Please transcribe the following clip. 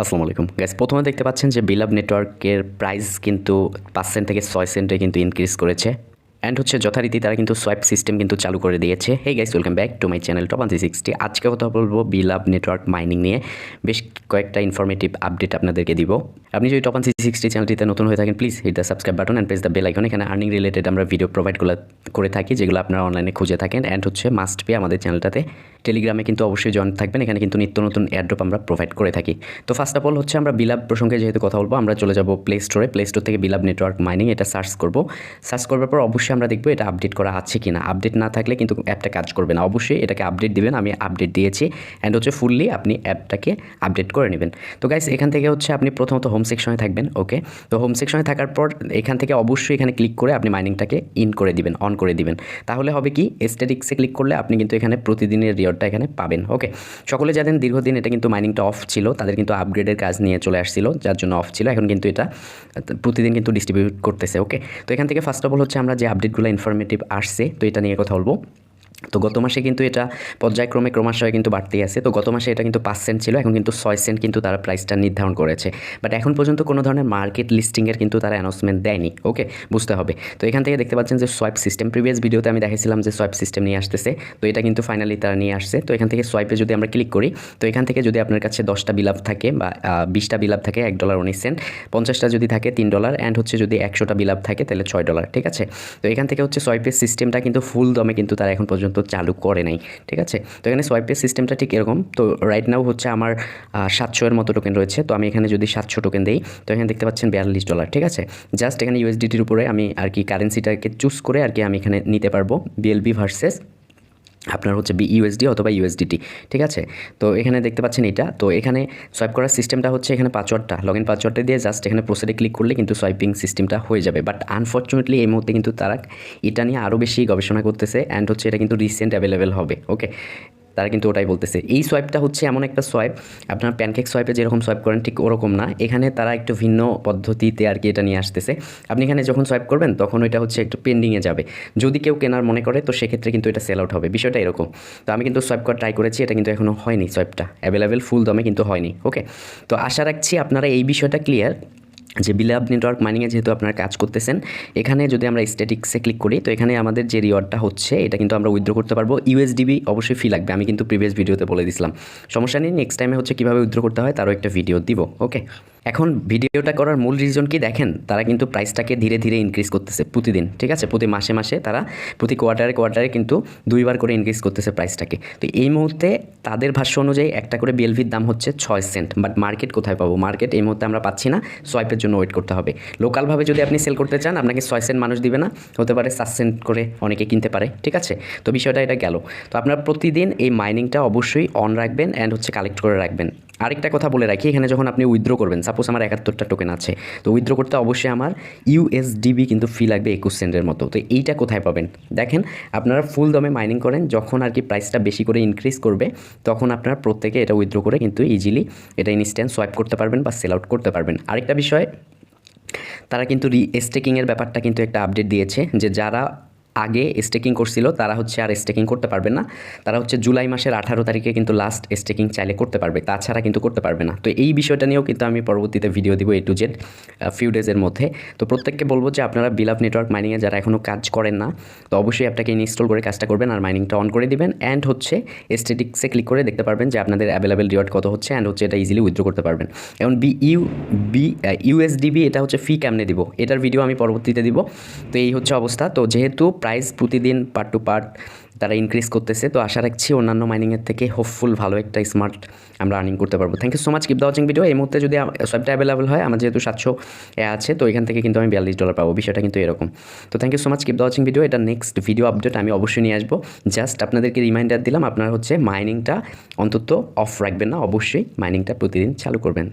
আসসালামু আলাইকুম গাইস, প্রথমে দেখতে পাচ্ছেন যে বিলাভ নেটওয়ার্কের প্রাইস কিন্তু 5 সেন্ট থেকে 6 সেন্টে কিন্তু ইনক্রিজ করেছে। অ্যান্ড হচ্ছে যথারীতি তারা কিন্তু সোয়াইপ সিস্টেম কিন্তু চালু করে দিয়েছে। Hey guys, welcome back to my channel top 360। আজকে কথা বলবো বিলাভ নেটওয়ার্ক মাইনিং নিয়ে। বেশ কয়েকটা ইনফরমেটিভ আপডেট আপনাদেরকে দিব। আপনি যদি টপ 360 চ্যানেলটিতে নতুন হয়ে থাকেন, please hit the subscribe button and press the bell icon. এখানে আর্নিং রিলেটেড আমরা ভিডিও প্রোভাইড করে থাকি, যেগুলো আপনারা অনলাইনে খুঁজে থাকেন। অ্যান্ড হচ্ছে মাস্ট পে আমাদের চ্যানেলটাতে টেলিগ্রামে কিন্তু অবশ্যই জয়েন থাকবেন। এখানে কিন্তু নিত্য নতুন এয়ারড্রপ আমরা প্রোভাইড করে থাকি। তো ফার্স্ট অফ অল হচ্ছে আমরা বিলাভ প্রসঙ্গে যেহেতু কথা বলবো, আমরা চলে যাব প্লে স্টোর থেকে বিলাভ নেটওয়ার্ক মাইনিং এটা সার্চ করার পর অবশ্যই আমরা দেখবো এটা আপডেট করা আছে কিনা। আপডেট না থাকলে কিন্তু অ্যাপটা কাজ করবে না। অবশ্যই এটাকে আপডেট দিবেন। আমি আপডেট দিয়েছি অ্যান্ড হচ্ছে ফুললি আপনি অ্যাপটাকে আপডেট করে নেবেন। তো গাইস, এখান থেকে হচ্ছে আপনি প্রথমত হোম সেকশনে থাকবেন। ওকে, তো হোম সেকশনে থাকার পর এখান থেকে অবশ্যই এখানে ক্লিক করে আপনি মাইনিংটাকে অন করে দিবেন। তাহলে হবে কি, স্ট্যাটিক্সে ক্লিক করলে আপনি কিন্তু এখানে প্রতিদিনের রিওয়ার্ডটা এখানে পাবেন। ওকে, সকলে জানেন দীর্ঘদিন এটা কিন্তু মাইনিংটা অফ ছিল, তাদের কিন্তু আপগ্রেডের কাজ নিয়ে চলে আসছিল, যার জন্য অফ ছিল। এখন কিন্তু এটা প্রতিদিন কিন্তু ডিস্ট্রিবিউট করতেছে। ওকে, তো এখান থেকে ফার্স্ট অফ অল হচ্ছে আমরা যে আপডেটগুলো ইনফরমেটিভ আসছে, তো এটা নিয়ে কথা বলবো। তো গত মাসে কিন্তু এটা পর্যায়ক্রমে ক্রমান্বয়ে কিন্তু বাড়তেই আছে। তো গত মাসে এটা কিন্তু 5 সেন্ট ছিল, এখন কিন্তু 6 সেন্ট কিন্তু তারা প্রাইসটা নির্ধারণ করেছে। বাট এখন পর্যন্ত কোনো ধরনের মার্কেট লিস্টিংয়ের কিন্তু তারা অ্যানাউন্সমেন্ট দেয়নি। ওকে, বুঝতে হবে। তো এখান থেকে দেখতে পাচ্ছেন যে সোয়াইপ সিস্টেম, প্রিভিয়াস ভিডিওতে আমি দেখাইছিলাম যে সোয়াইপ সিস্টেম নিয়ে আসতেছে। তো এটা কিন্তু ফাইনালি তারা নিয়ে আসছে। তো এখান থেকে সোয়াইপে যদি আমরা ক্লিক করি, তো এখান থেকে যদি আপনার কাছে 10টা বিলাভ থাকে বা 20টা বিলাভ থাকে $1.19, 50টা যদি থাকে $3, অ্যান্ড হচ্ছে যদি 100টা বিলাভ থাকে তাহলে $6। ঠিক আছে, তো এখান থেকে হচ্ছে সোয়াইপের সিস্টেমটা কিন্তু ফুল দমে কিন্তু তারা এখন পর্যন্ত চালু করে নাই। ঠিক আছে, তো এখানে সোয়াইপের সিস্টেমটা ঠিক এরকম। তো রাইট নাও হচ্ছে আমার 700 এর মতো টোকেন রয়েছে। তো আমি এখানে যদি 700 টোকেন দিই, তো এখানে দেখতে পাচ্ছেন $42। ঠিক আছে, জাস্ট এখানে ইউএসডিটির উপরে আমি আর কি কারেন্সিটাকে চুজ করে আর কি আমি এখানে নিতে পারবো বিএলবি ভার্সেস আপনার হচ্ছে ইউএসডি অথবা ইউএসডিটি। ঠিক আছে, তো এখানে দেখতে পাচ্ছেন এটা। তো এখানে সোয়াইপ করার সিস্টেমটা হচ্ছে এখানে পাসওয়ার্ডটা পাসওয়ার্ডটা দিয়ে জাস্ট এখানে প্রসেডে ক্লিক করলে কিন্তু সোয়াইপিং সিস্টেমটা হয়ে যাবে। বাট আনফর্চুনেটলি এই মুহূর্তে কিন্তু তারা এটা নিয়ে আরও বেশি গবেষণা করতেছে, অ্যান্ড হচ্ছে এটা কিন্তু রিসেন্ট অ্যাভেলেবেল হবে। ওকে, তারা কিন্তু ওটাই বলতেছে। এই সোয়াইপটা হচ্ছে এমন একটা সোয়াইপ, আপনার প্যানকেক সোয়াইপে যেরকম সোয়াইপ করেন ঠিক ওরকম না। এখানে তারা একটু ভিন্ন পদ্ধতিতে আর কি এটা নিয়ে আসতেছে। আপনি এখানে যখন সোয়াইপ করবেন তখন ওইটা হচ্ছে একটু পেন্ডিংয়ে যাবে। যদি কেউ কেনার মনে করে তো সেক্ষেত্রে কিন্তু এটা সেল আউট হবে, বিষয়টা এরকম। তো আমি কিন্তু সোয়াইপ করা ট্রাই করেছি, এটা কিন্তু এখনও হয়নি, সোয়াইপটা অ্যাভেলেবেল ফুল দমে কিন্তু হয়নি। ওকে, তো আশা রাখছি আপনারা এই বিষয়টা ক্লিয়ার যে বিলাভ নেটওয়ার্ক মাইনিংয়ে যেহেতু আপনারা কাজ করতেছেন। এখানে যদি আমরা স্ট্যাটিক্সে ক্লিক করি, তো এখানে আমাদের যে রিওয়ার্ডটা হচ্ছে এটা কিন্তু আমরা উইথড্র করতে পারবো। ইউএসডিবি অবশ্যই ফি লাগবে, আমি কিন্তু প্রিভিয়াস ভিডিওতে বলে দিয়েছিলাম। সমস্যা নেই, নেক্সট টাইমে হচ্ছে কীভাবে উইথড্র করতে হয় তারও একটা ভিডিও দিব। ওকে, এখন ভিডিওটা করার মূল রিজন কি দেখেন, তারা কিন্তু প্রাইসটাকে ধীরে ধীরে ইনক্রিজ করতেছে প্রতিদিন। ঠিক আছে, প্রতি মাসে তারা প্রতি কোয়ার্টারে কিন্তু 2বার করে ইনক্রিজ করতেছে প্রাইসটাকে। তো এই মুহূর্তে তাদের ভাষ্য অনুযায়ী একটা করে বিএলভির দাম হচ্ছে 6 সেন্ট। বাট মার্কেট কোথায় পাবো? মার্কেট এই মুহূর্তে আমরা পাচ্ছি না, সোয়াইপের জন্য ওয়েট করতে হবে। লোকালভাবে যদি আপনি সেল করতে চান, আপনাকে 6 সেন্ট মানুষ দিবে না, হতে পারে 7 সেন্ট করে অনেকে কিনতে পারে। ঠিক আছে, তো বিষয়টা এটা গেল। তো আপনারা প্রতিদিন এই মাইনিংটা অবশ্যই অন রাখবেন অ্যান্ড হচ্ছে কালেক্ট করে রাখবেন। আরেকটা কথা বলে রাখি, এখানে যখন আপনি উইথড্র করবেন, সাপোজ আমার 71টা টোকেন আছে, তো উইথড্র করতে অবশ্যই আমার ইউএসডিবি কিন্তু ফি লাগবে 21 সেন্টের মতো। তো এইটা কোথায় পাবেন? দেখেন, আপনারা ফুল দমে মাইনিং করেন, যখন আর কি প্রাইসটা বেশি করে ইনক্রিজ করবে তখন আপনারা প্রত্যেকে এটা উইথড্র করে কিন্তু ইজিলি এটা ইনস্ট্যান্ট সোয়াইপ করতে পারবেন বা সেল আউট করতে পারবেন। আরেকটা বিষয়, তারা কিন্তু স্টেকিংয়ের ব্যাপারটা কিন্তু একটা আপডেট দিয়েছে, যে যারা আগে স্টেকিং করছিল তারা হচ্ছে আর স্টেকিং করতে পারবে না। তারা হচ্ছে জুলাই মাসের 18 তারিখে কিন্তু লাস্ট স্টেকিং চাইলে করতে পারবে, তাছাড়া কিন্তু করতে পারবে না। তো এই বিষয়টা নিয়েও কিন্তু আমি পরবর্তীতে ভিডিও দিব A to Z ফিউ ডেজের মধ্যে। তো প্রত্যেককে বলবো যে আপনারা বিলাভ নেটওয়ার্ক মাইনিংয়ে যারা এখনও কাজ করেন না, তো অবশ্যই অ্যাপটাকে ইনস্টল করে কাজটা করবেন আর মাইনিংটা অন করে দিবেন। অ্যান্ড হচ্ছে স্ট্যাটিক্সে ক্লিক করে দেখতে পারবেন যে আপনাদের অ্যাভেলেবেল রিওয়ার্ড কত হচ্ছে, অ্যান্ড হচ্ছে এটা ইজিলি উইথড্র করতে পারবেন। এখন ইউএসডিবি এটা হচ্ছে ফি কেমনে দিব, এটার ভিডিও আমি পরবর্তীতে দিব। তো এই হচ্ছে অবস্থা। তো যেহেতু প্রাইস প্রতিদিন পার্ট টু পার্ট তারা ইনক্রিজ করতেছে, তো আশা রাখছি অন্যান্য মাইনিংয়ের থেকে হোপফুল ভালো একটা স্মার্ট আমরা আর্নিং করতে পারবো। Thank you so much, keep the watching video. এই মুহূর্তে যদি সবটা অ্যাভেলেবল হয়, আমার যেহেতু 700 আছে, তো এখান থেকে কিন্তু আমি $42 পাবো, বিষয়টা কিন্তু এরকম। তো thank you so much, keep the watching video. এটা নেক্সট ভিডিও আপডেট আমি অবশ্যই নিয়ে আসবো। জাস্ট আপনাদেরকে রিমাইন্ডার দিলাম, আপনারা হচ্ছে মাইনিংটা অন্তত অফ রাখবেন না, অবশ্যই মাইনিংটা প্রতিদিন চালু করবেন।